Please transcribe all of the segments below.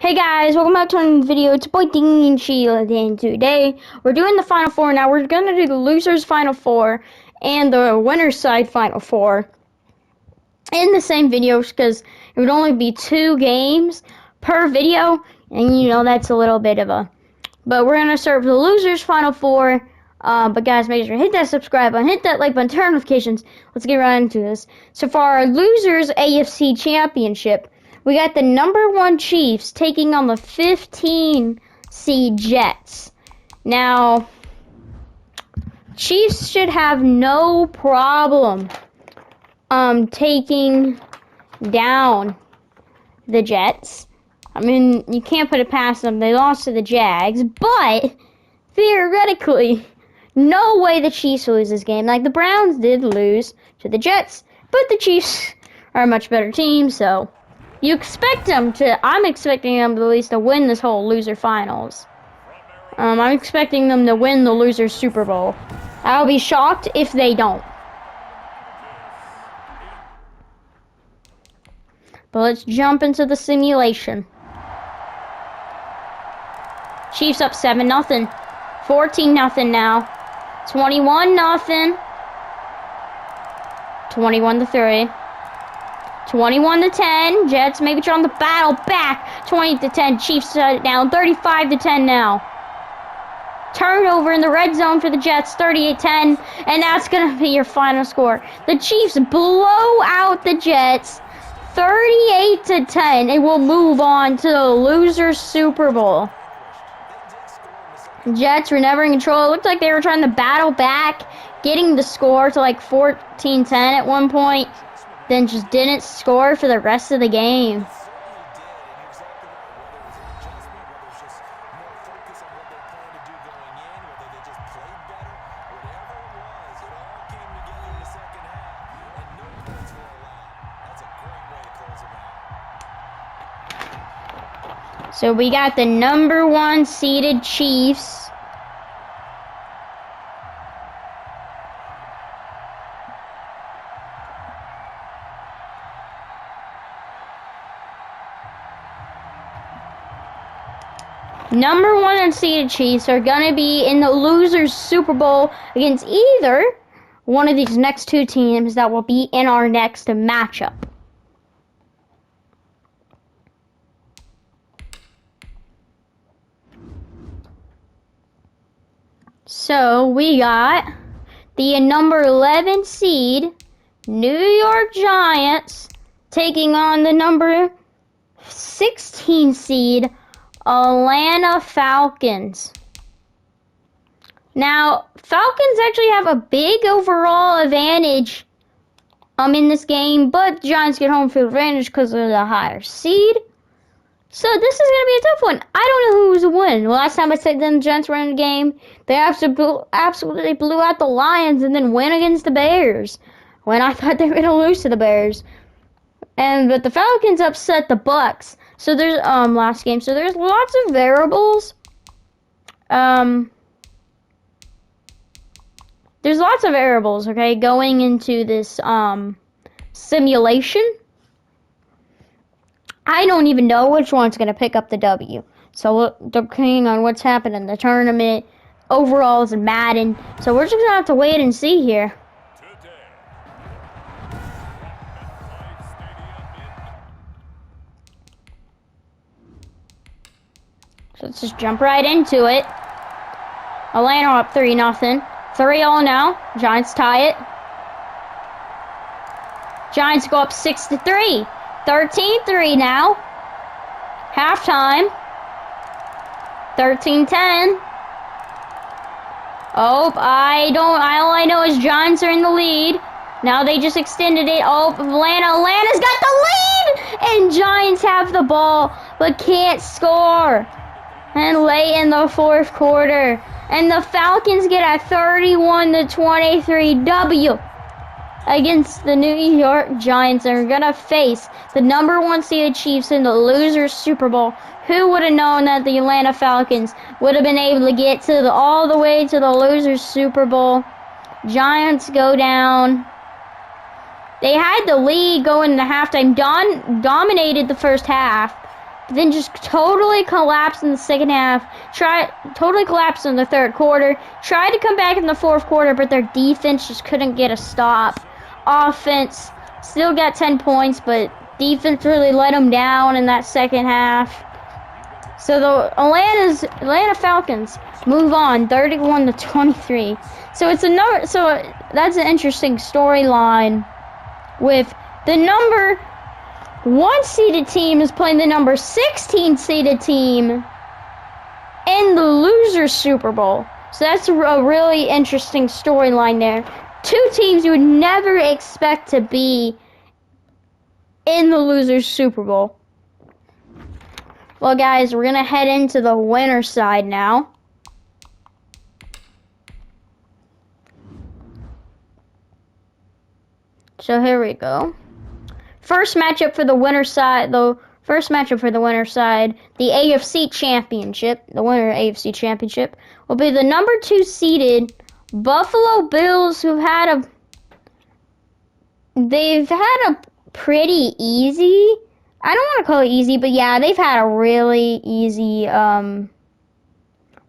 Hey guys, welcome back to another video. It's boy Dean and Sheila, and today we're doing the Final Four. Now we're gonna do the losers Final Four and the winner's side Final Four in the same video because it would only be 2 games per video, and you know that's a little bit of a. But we're gonna start with the losers Final Four. But guys, make sure to hit that subscribe button, hit that like button, turn notifications. Let's get right into this. So for our losers AFC Championship, we got the #1 Chiefs taking on the 15 seed Jets. Now, Chiefs should have no problem taking down the Jets. I mean, you can't put it past them. They lost to the Jags, but theoretically, no way the Chiefs lose this game. Like, the Browns did lose to the Jets, but the Chiefs are a much better team, so you expect them to. I'm expecting them at least to win this whole loser finals. I'm expecting them to win the loser Super Bowl. I'll be shocked if they don't. But let's jump into the simulation. Chiefs up 7-0. 14-0 now. 21-0. 21-3. 21-10. Jets maybe trying to battle back. 20-10. Chiefs shut it down. 35-10 now. Turnover in the red zone for the Jets. 38-10. And that's going to be your final score. The Chiefs blow out the Jets. 38-10. It will move on to the loser's Super Bowl. Jets were never in control. It looked like they were trying to battle back, getting the score to like 14-10 at one point, then just didn't score for the rest of the game. So we got the #1 seeded Chiefs. #1 unseeded Chiefs are going to be in the losers Super Bowl against either one of these next 2 teams that will be in our next matchup. So we got the #11 seed New York Giants taking on the #16 seed Atlanta Falcons. Now, Falcons actually have a big overall advantage in this game, but Giants get home field advantage because of the higher seed. So this is going to be a tough one. I don't know who's winning. Last time I said them Giants were in the game, they absolutely blew out the Lions and then win against the Bears when I thought they were going to lose to the Bears. But the Falcons upset the Bucks. So there's last game. So there's lots of variables. There's lots of variables, okay, going into this simulation. I don't even know which one's going to pick up the W. So depending on what's happened in the tournament, overalls and Madden. So we're just going to have to wait and see here. So let's just jump right into it. Atlanta up 3-0. 3-0 now. Giants tie it. Giants go up 6-3. 13-3 now. Halftime. 13-10. Oh, all I know is Giants are in the lead. Now they just extended it. Oh, Atlanta's got the lead! And Giants have the ball, but can't score. And late in the 4th quarter. And the Falcons get a 31-23 W against the New York Giants, and are going to face the #1 seeded Chiefs in the losers Super Bowl. Who would have known that the Atlanta Falcons would have been able to get to all the way to the losers Super Bowl? Giants go down. They had the lead going into halftime, dominated the first half, then just totally collapsed in the second half. Totally collapsed in the third quarter. Tried to come back in the fourth quarter, but their defense just couldn't get a stop. Offense still got 10 points, but defense really let them down in that second half. So the Atlanta Falcons move on 31-23. So that's an interesting storyline with the number 1 seeded team is playing the number 16 seeded team in the Losers Super Bowl. So that's a really interesting storyline there. 2 teams you would never expect to be in the Losers Super Bowl. Well, guys, we're going to head into the winner side now. So here we go. First matchup for the winner side, the AFC Championship, the winner of AFC Championship, will be the number 2 seeded Buffalo Bills, they've had a pretty easy, I don't want to call it easy, but yeah, they've had a really easy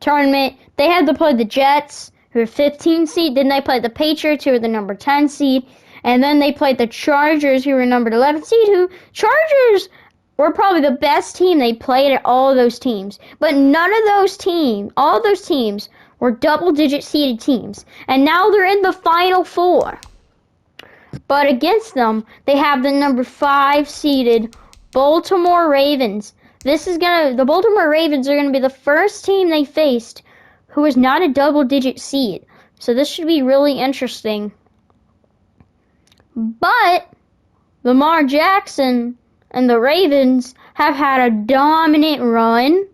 tournament. They had to play the Jets, who are 15 seed, then they played the Patriots, who are the number 10 seed, and then they played the Chargers, who were number 11 seed, Chargers were probably the best team. They played at all of those teams. But all of those teams were double-digit seeded teams. And now they're in the Final Four. But against them, they have the number 5 seeded Baltimore Ravens. The Baltimore Ravens are going to be the first team they faced who is not a double-digit seed. So this should be really interesting. But Lamar Jackson and the Ravens have had a dominant run.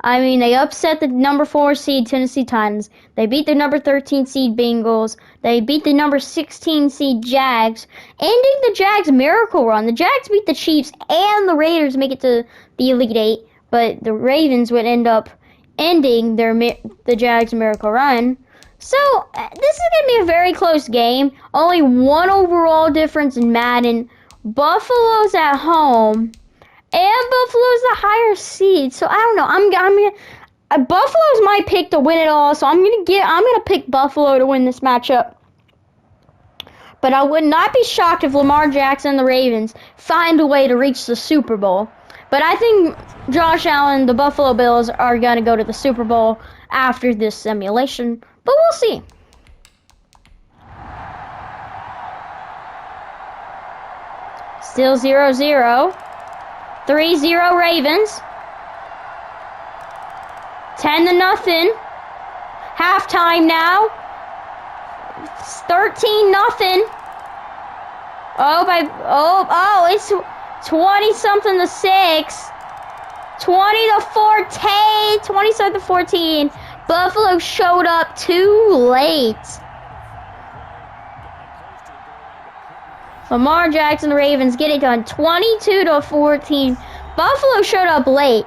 I mean, they upset the number 4 seed Tennessee Titans. They beat the number 13 seed Bengals. They beat the number 16 seed Jags, ending the Jags' miracle run. The Jags beat the Chiefs and the Raiders, make it to the Elite 8, but the Ravens would end up ending the Jags' miracle run. So, this is going to be a very close game. Only 1 overall difference in Madden. Buffalo's at home, and Buffalo's the higher seed. So, I don't know. I'm gonna Buffalo's my pick to win it all, so I'm gonna pick Buffalo to win this matchup. But I would not be shocked if Lamar Jackson and the Ravens find a way to reach the Super Bowl. But I think Josh Allen, the Buffalo Bills, are going to go to the Super Bowl after this simulation. But we'll see. Still 0-0. 3-0 Ravens. 10-0. Halftime now. It's 13-0. It's 20-something to 6. 20-14. 27-14. Buffalo showed up too late. Lamar Jackson, the Ravens get it done 22-14. Buffalo showed up late.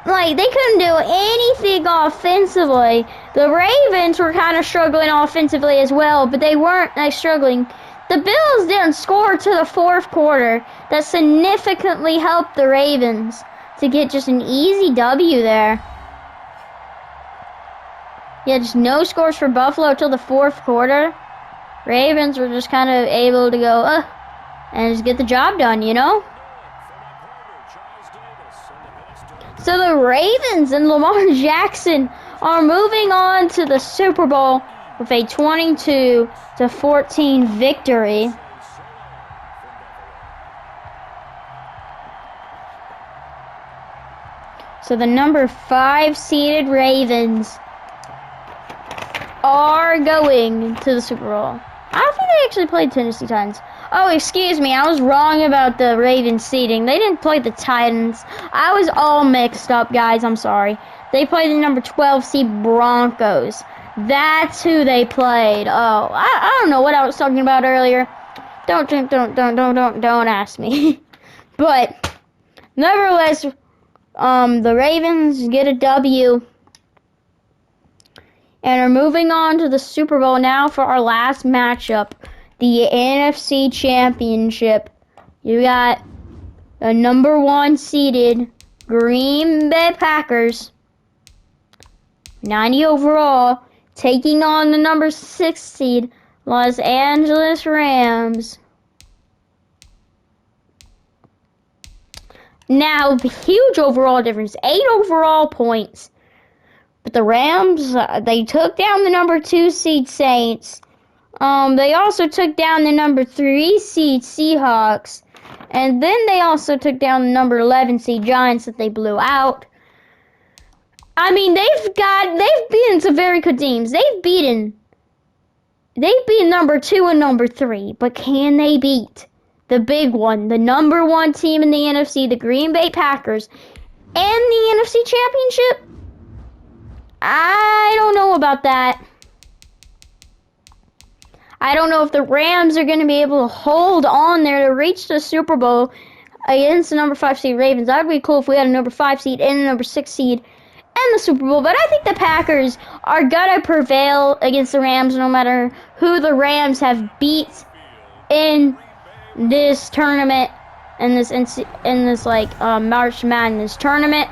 Like, they couldn't do anything offensively. The Ravens were kind of struggling offensively as well, but they weren't struggling. The Bills didn't score to the fourth quarter. That significantly helped the Ravens to get just an easy W there. Yeah, just no scores for Buffalo till the fourth quarter. Ravens were just kind of able to go, and just get the job done, you know? So the Ravens and Lamar Jackson are moving on to the Super Bowl with a 22-14 victory. So the number 5 seeded Ravens are going to the Super Bowl. I don't think they actually played Tennessee Titans. Oh, excuse me, I was wrong about the Ravens seeding. They didn't play the Titans. I was all mixed up, guys. I'm sorry. They played the number 12 seed Broncos. That's who they played. Oh, I don't know what I was talking about earlier. Don't ask me. But nevertheless, the Ravens get a W and are moving on to the Super Bowl now for our last matchup, the NFC Championship. You got the number 1 seeded Green Bay Packers, 90 overall, taking on the number 6 seed, Los Angeles Rams. Now, huge overall difference, 8 overall points. But the Rams, they took down the number 2 seed Saints. They also took down the number 3 seed Seahawks. And then they also took down the number 11 seed Giants that they blew out. I mean, they've beaten some very good teams. They've beaten number 2 and number 3. But can they beat the big one, the number 1 team in the NFC, the Green Bay Packers, and the NFC Championship? I don't know about that. I don't know if the Rams are going to be able to hold on there to reach the Super Bowl against the number 5 seed Ravens. That would be cool if we had a number 5 seed and a number 6 seed in the Super Bowl. But I think the Packers are going to prevail against the Rams no matter who the Rams have beat in this tournament, in this March Madness tournament.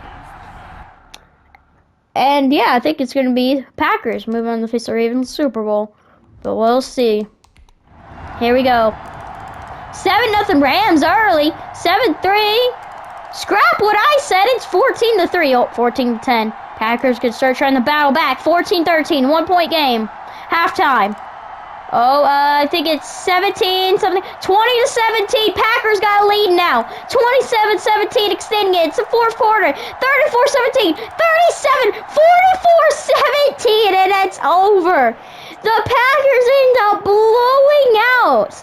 And yeah, I think it's going to be Packers moving on to face the Ravens Super Bowl. But we'll see. Here we go. 7-0 Rams early. 7-3. Scrap what I said. It's 14-3. Oh, 14-10. Packers could start trying to battle back. 14-13. 1 point game. Halftime. Oh, I think it's 17 something. 20-17. Packers got a lead now. 27-17, extending it. It's the fourth quarter. 34-17. 37. 44-17, and it's over. The Packers end up blowing out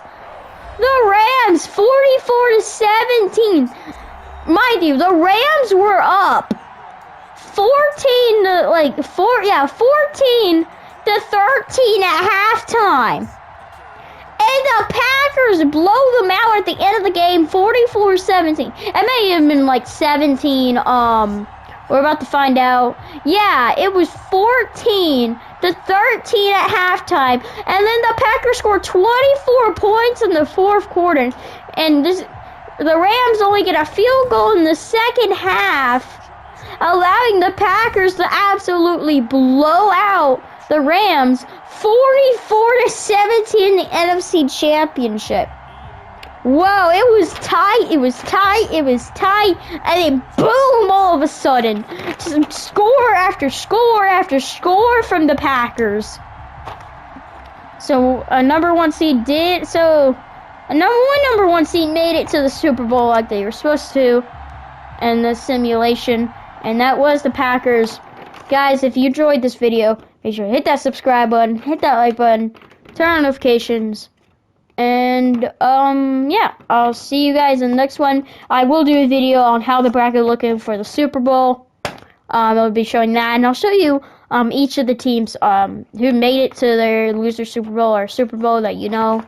the Rams 44-17. Mind you, the Rams were up 14 to 13 at halftime. And the Packers blow them out at the end of the game 44-17. It may have been like 17, we're about to find out. Yeah, it was 14 to 13 at halftime. And then the Packers scored 24 points in the fourth quarter. And the Rams only get a field goal in the second half, allowing the Packers to absolutely blow out the Rams 44-17 in the NFC Championship. Whoa, it was tight, and then boom, all of a sudden, just score after score after score from the Packers. So a number one seed made it to the Super Bowl like they were supposed to in the simulation, and that was the Packers. Guys, if you enjoyed this video, make sure to hit that subscribe button, hit that like button, turn on notifications. And, yeah, I'll see you guys in the next one. I will do a video on how the bracket looking for the Super Bowl. I'll be showing that, and I'll show you, each of the teams, who made it to their loser Super Bowl or Super Bowl that you know.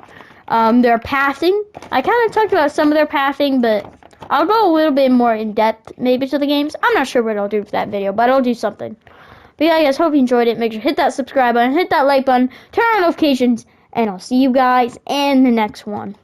Their pathing. I kind of talked about some of their pathing, but I'll go a little bit more in depth, maybe, to the games. I'm not sure what I'll do for that video, but I'll do something. But yeah, guys, hope you enjoyed it. Make sure to hit that subscribe button, hit that like button, turn on notifications, and I'll see you guys in the next one.